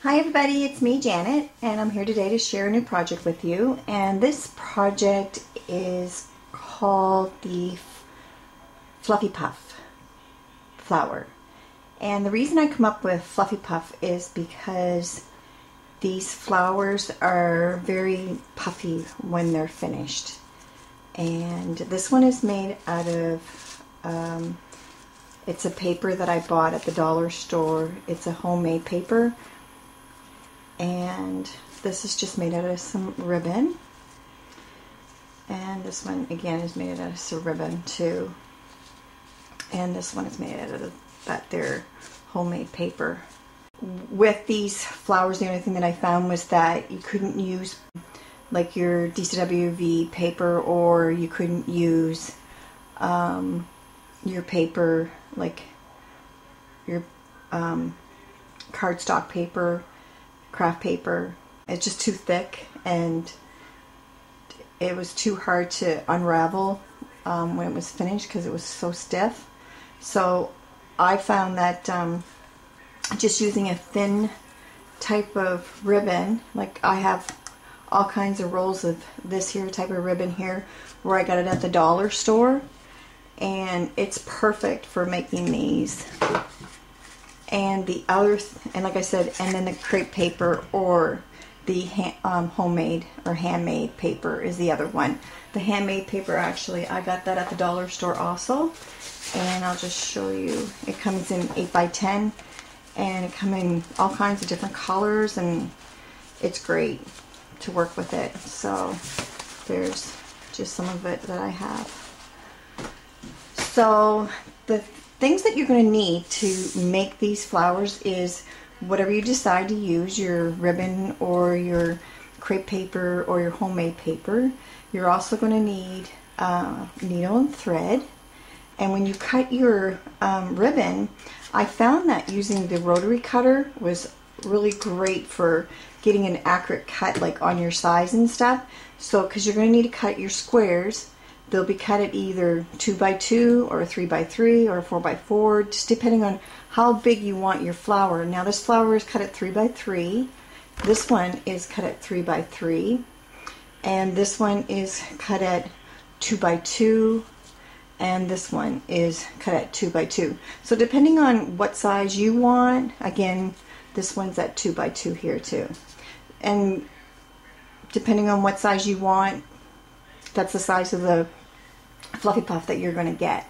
Hi everybody, it's me Janet, and I'm here today to share a new project with you. And this project is called the Fluffy Puff flower. And the reason I come up with Fluffy Puff is because these flowers are very puffy when they're finished. And this one is made out of, it's a paper that I bought at the dollar store. It's a homemade paper. And this is just made out of some ribbon. And this one again is made out of some ribbon too. And this one is made out of their homemade paper. With these flowers, the only thing that I found was that you couldn't use like your Tutorial.avi paper, or you couldn't use your paper, like your cardstock paper, craft paper. It's just too thick, and it was too hard to unravel when it was finished because it was so stiff. So I found that just using a thin type of ribbon, like I have all kinds of rolls of this here type of ribbon here where I got it at the dollar store, and it's perfect for making these. And the other, and like I said, and then the crepe paper or the homemade or handmade paper is the other one. The handmade paper, actually, I got that at the dollar store also. And I'll just show you. It comes in 8x10, and it comes in all kinds of different colors, and it's great to work with it. So there's just some of it that I have. So the things that you're going to need to make these flowers is whatever you decide to use, your ribbon or your crepe paper or your homemade paper. You're also going to need needle and thread. And when you cut your ribbon, I found that using the rotary cutter was really great for getting an accurate cut, like on your size and stuff. So because you're going to need to cut your squares, they'll be cut at either 2x2 or 3x3 or 4x4, just depending on how big you want your flower. Now this flower is cut at 3x3. This one is cut at 3x3. And this one is cut at 2x2. And this one is cut at 2x2. So depending on what size you want, again, this one's at 2x2 here too. And depending on what size you want, that's the size of the Fluffy Puff that you're going to get.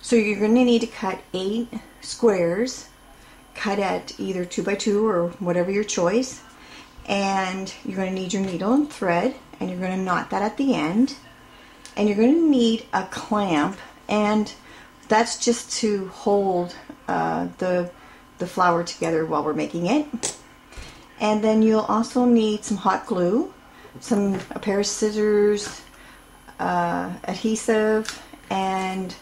So you're going to need to cut 8 squares, cut at either 2x2 or whatever your choice. And you're going to need your needle and thread, and you're going to knot that at the end. And you're going to need a clamp, and that's just to hold the flower together while we're making it. And then you'll also need some hot glue, a pair of scissors, adhesive, and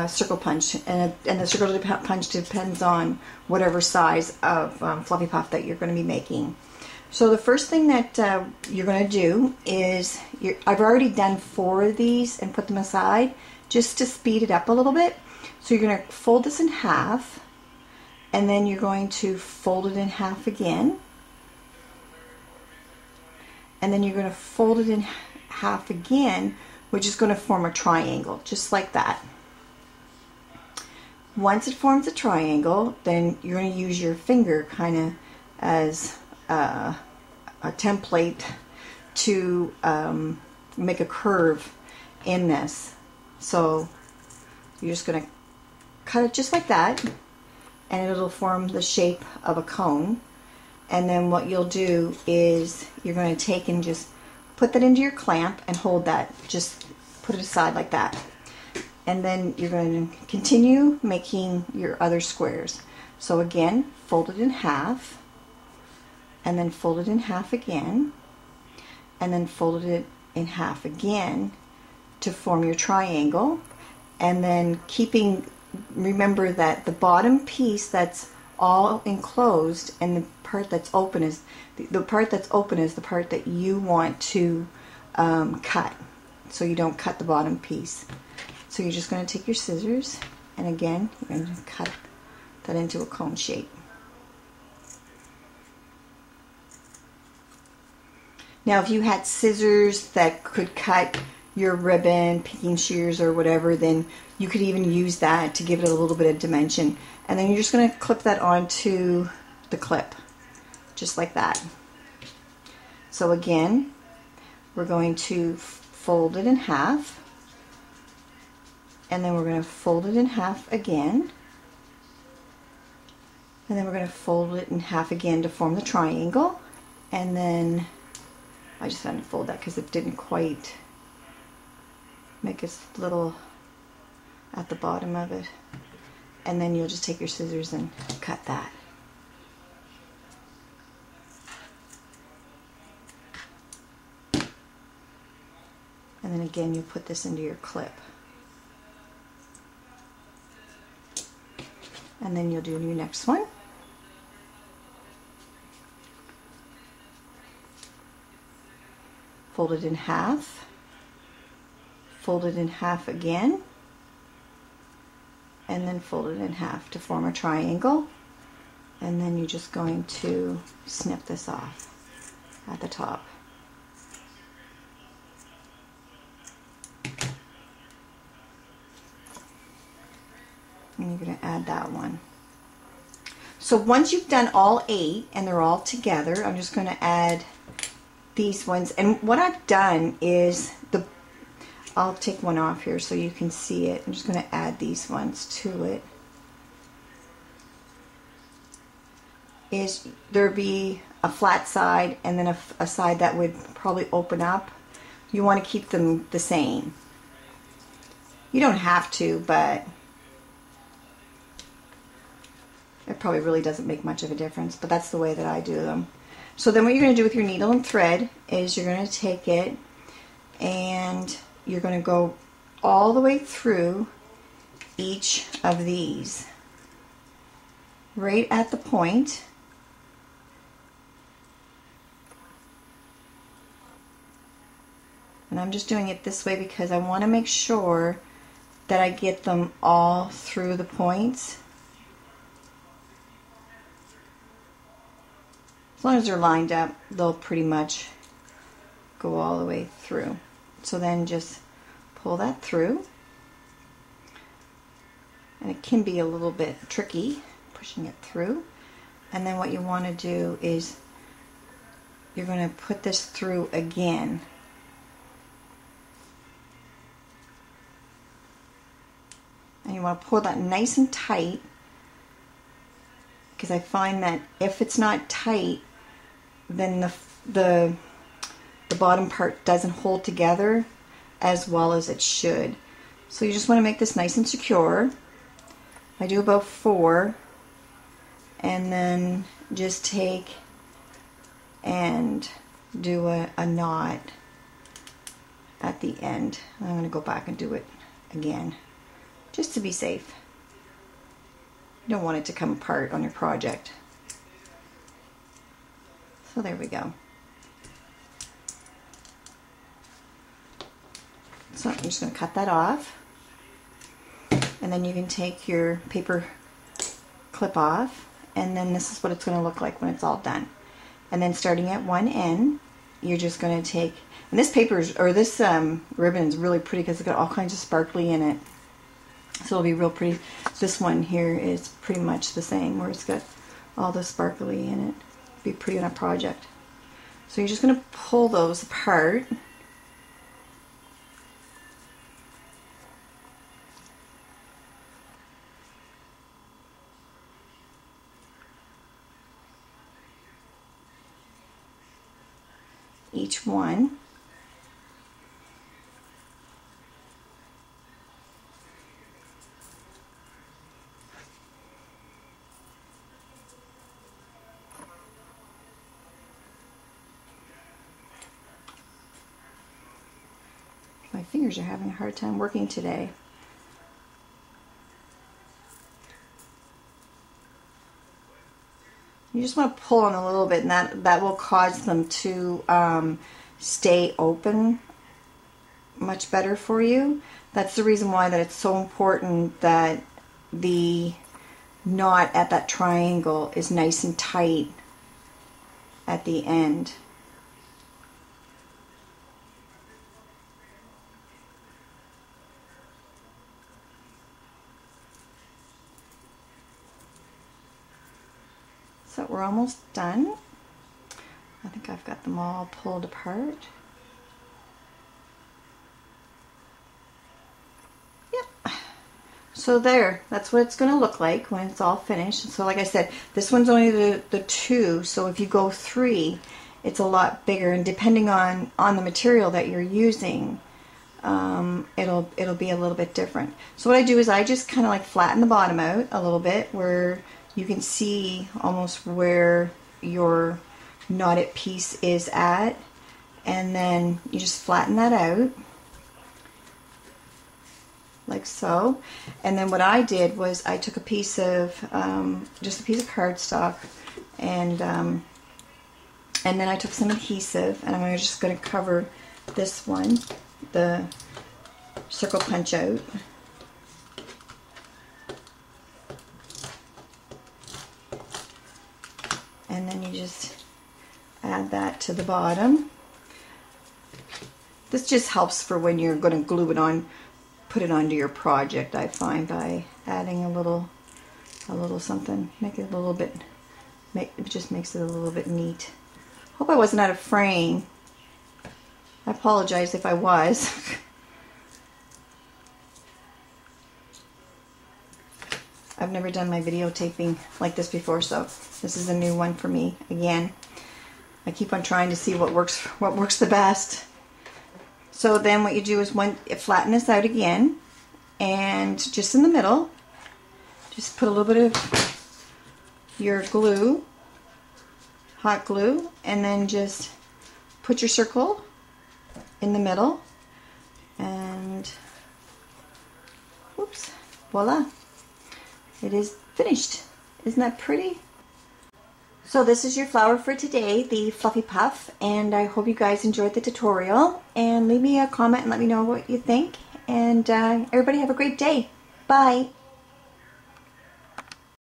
circle punch. And the circle punch depends on whatever size of Fluffy Puff that you're going to be making. So the first thing that you're going to do is, I've already done 4 of these and put them aside just to speed it up a little bit. So you're going to fold this in half, and then you're going to fold it in half again, and then you're going to fold it in half again, which is going to form a triangle, just like that. Once it forms a triangle, then you're going to use your finger kind of as a template to make a curve in this. So you're just going to cut it just like that, and it'll form the shape of a cone. And then what you'll do is you're going to take and just put that into your clamp and hold that. Just put it aside like that. And then you're going to continue making your other squares. So again, fold it in half, and then fold it in half again, and then fold it in half again to form your triangle. And then remember that the bottom piece that's all enclosed, and the part that's open is the part that you want to cut, so you don't cut the bottom piece. So you're just going to take your scissors, and again you're going to cut that into a cone shape. Now if you had scissors that could cut your ribbon, picking shears or whatever, then you could even use that to give it a little bit of dimension. And then you're just going to clip that onto the clip, just like that. So again, we're going to fold it in half, and then we're going to fold it in half again, and then we're going to fold it in half again to form the triangle. And then I just had to fold that because it didn't quite make a little at the bottom of it. And then you'll just take your scissors and cut that. And then again, you put this into your clip. And then you'll do your next one. Fold it in half. Fold it in half again. And then fold it in half to form a triangle. And then you're just going to snip this off at the top. And you're going to add that one. So once you've done all 8 and they're all together, I'm just going to add these ones. And what I've done is I'll take one off here so you can see it. I'm just going to add these ones to it. There'd be a flat side and then a side that would probably open up. You want to keep them the same. You don't have to, but it probably really doesn't make much of a difference, but that's the way that I do them. So then what you're going to do with your needle and thread is you're going to take it and you're going to go all the way through each of these, right at the point. And I'm just doing it this way because I want to make sure that I get them all through the points. As long as they're lined up, they'll pretty much go all the way through. So then just pull that through. And it can be a little bit tricky pushing it through. And then what you want to do is you're going to put this through again. And you want to pull that nice and tight, because I find that if it's not tight, then the bottom part doesn't hold together as well as it should. So you just want to make this nice and secure. I do about 4, and then just take and do a knot at the end. I'm going to go back and do it again, just to be safe. You don't want it to come apart on your project. So there we go. So I'm just going to cut that off. And then you can take your paper clip off, and then this is what it's going to look like when it's all done. And then starting at one end, you're just going to take, and this paper is, or this ribbon is really pretty because it's got all kinds of sparkly in it. So it'll be real pretty. This one here is pretty much the same, where it's got all the sparkly in it. It'll be pretty on a project. So you're just going to pull those apart. Each one. My fingers are having a hard time working today. You just want to pull on a little bit, and that will cause them to stay open much better for you. That's the reason why that it's so important that the knot at that triangle is nice and tight at the end. but we're almost done. I think I've got them all pulled apart. Yep. So there, that's what it's going to look like when it's all finished. So like I said, this one's only the 2, so if you go 3, it's a lot bigger, and depending on the material that you're using, it'll be a little bit different. So what I do is I just kind of like flatten the bottom out a little bit where you can see almost where your knotted piece is at, and then you just flatten that out like so. And then what I did was I took a piece of just a piece of cardstock, and then I took some adhesive, and I'm just going to cover this one, the circle punch out. And then you just add that to the bottom. This just helps for when you're going to glue it on, put it onto your project, I find, by adding a little something, make it a little bit, it just makes it a little bit neat. Hope I wasn't out of frame. I apologize if I was. I've never done my videotaping like this before, so this is a new one for me. Again, I keep on trying to see what works the best. So then what you do is flatten this out again, and just in the middle, just put a little bit of your glue, hot glue, and then just put your circle in the middle, and whoops, voila, it is finished. Isn't that pretty? So this is your flower for today, the Fluffy Puff, and I hope you guys enjoyed the tutorial, and leave me a comment and let me know what you think, and everybody have a great day. Bye!